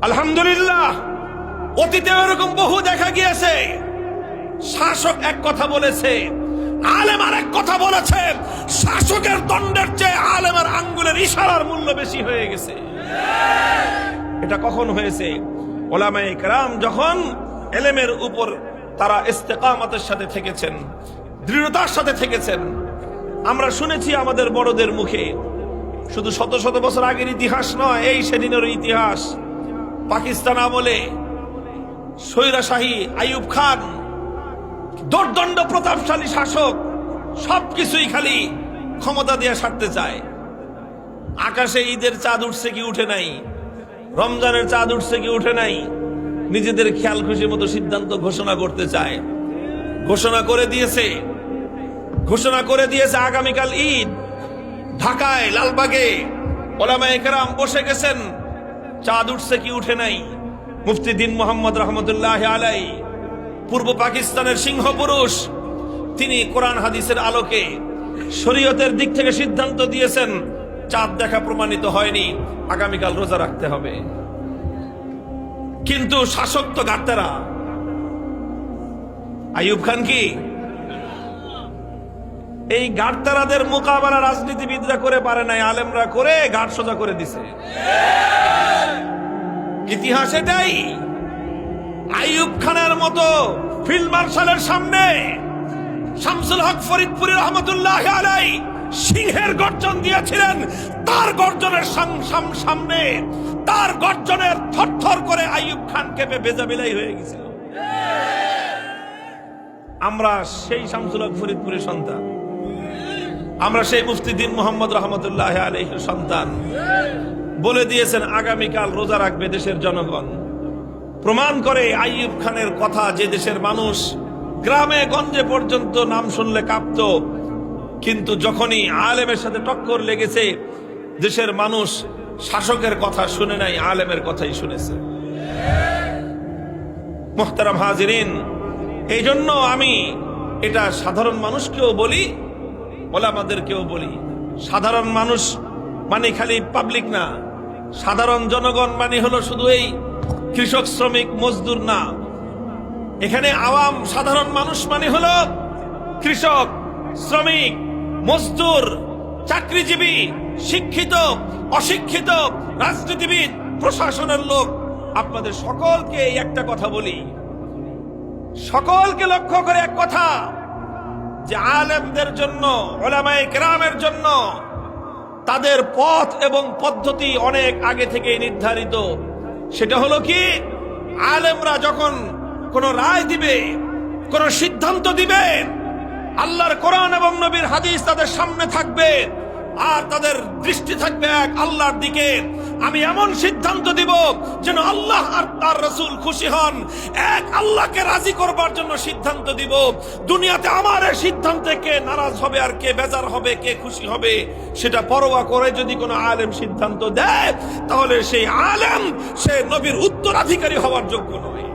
আলহামদুলিল্লাহ, অতীতে এরকম বহু দেখা গিয়েছে। শাসক এক কথা বলেছে, আলেম আর এক কথা বলেছে। শাসকের দণ্ডের চেয়ে আলেমের আঙ্গুলের ইশারার মূল্য বেশি হয়ে গেছে। এটা কখন হয়েছে? ওলামায়ে কেরাম যখন ইলমের উপর তারা ইস্তেকামতের সাথে থেকেছেন, দৃঢ়তার সাথে থেকেছেন। আমরা শুনেছি আমাদের বড়দের মুখে, শুধু শত শত বছর আগের ইতিহাস নয়, এই সেদিনের ইতিহাস। পাকিস্তান আমলে স্বৈরাশাহী আইয়ুব খান, দোর্দণ্ড প্রতাপশালী শাসক, সবকিছুই খালি ক্ষমতা দিয়ে সারতে চায়। আকাশে ঈদের চাঁদ উঠছে কি উঠে নাই, রমজানের চাঁদ উঠছে কি উঠে নাই, নিজেদের খেয়াল খুশি মতো সিদ্ধান্ত ঘোষণা করতে চায়। ঘোষণা করে দিয়েছে আগামীকাল ঈদ। ঢাকায় লালবাগে ওলামায়ে কেরাম বসে গেছেন, চাঁদ উঠছে কি উঠে নাই। মুফতি দ্বীন মোহাম্মদ রহমতুল্লাহ আলাইহি, পূর্ব পাকিস্তানের সিংহ পুরুষ, তিনি কোরআন হাদিসের আলোকে শরীয়তের দিক থেকে সিদ্ধান্ত দিয়েছেন, চাঁদ দেখা প্রমাণিত হয়নি, আগামীকাল রোজা রাখতে হবে। কিন্তু শাসক তো গাদ্দারা। আইয়ুব খান কি এই গাদ্দারাদের মোকাবেলা রাজনীতিবিদরা করে পারে নাই, আলেমরা করে গাড় সোজা করে দিছে। ইতিহাস এটাই। আইয়ুব খানের মতো ফিল্ড মার্শালের সামনে শামসুল হক ফরিদপুরি রহমতুল্লাহ আলাইহি সিংহের গর্জন দিয়েছিলেন। তার গর্জনের সামনে, তার গর্জনের থরথর করে আইয়ুব খান কেঁপে বেজাবিলাই হয়ে গেছিল। আমরা সেই শামসুল হক ফরিদপুরের সন্তান, আমরা সেই মুফতি দ্বীন মোহাম্মদ রহমতুল্লাহ আলাইহির সন্তান। বলে দিয়েছেন আগামীকাল রোজা রাখবে দেশের জনগণ। প্রমাণ করে আইয়ুব খানের কথা, যে দেশের মানুষ গ্রামে গঞ্জে পর্যন্ত নাম শুনলে কাঁপত, কিন্তু যখনই আলেমের সাথে টক্কর লেগেছে, দেশের মানুষ শাসকের কথা শুনে নাই, আলেমের কথাই শুনেছে। মুহতারাম হাজিরিন, এই জন্য আমি এটা সাধারণ মানুষকেও বলি, ওলামাদেরকেও বলি, সাধারণ মানুষ মানে খালি পাবলিক না, সাধারণ জনগণ মানে হলো শুধু এই কৃষক শ্রমিক মজদুর না। এখানে আওয়াম সাধারণ মানুষ মানে হলো কৃষক, শ্রমিক, মজদুর, চাকরিজীবী, শিক্ষিত, অশিক্ষিত, রাজনীতিবিদ, প্রশাসনের লোক। আপনাদের সকলকে একটা কথা বলি, সকলকে লক্ষ্য করে এক কথা, যে আলেমদের জন্য, উলামায়ে কেরামের জন্য তাদের পথ এবং পদ্ধতি অনেক আগে থেকে নির্ধারিত। সেটা হলো কি, আলেমরা যখন কোন রায় দিবে, কোন সিদ্ধান্ত দিবে, আল্লাহর কোরআন এবং নবীর হাদিস তাদের সামনে থাকবে, আর তাদের দৃষ্টি থাকবে এক আল্লাহর দিকে। আমি এমন সিদ্ধান্ত দিব যেন আল্লাহ আর তার রাসূল খুশি হন। এক আল্লাহকে রাজি করবার জন্য সিদ্ধান্ত দিব। দুনিয়াতে আমার এই সিদ্ধান্তে কে নারাজ হবে আর কে বেজার হবে, কে খুশি হবে, সেটা পরোয়া করে যদি কোনো আলেম সিদ্ধান্ত দেয়, তাহলে সেই আলেম সে নবীর উত্তরাধিকারী হওয়ার যোগ্য নয়।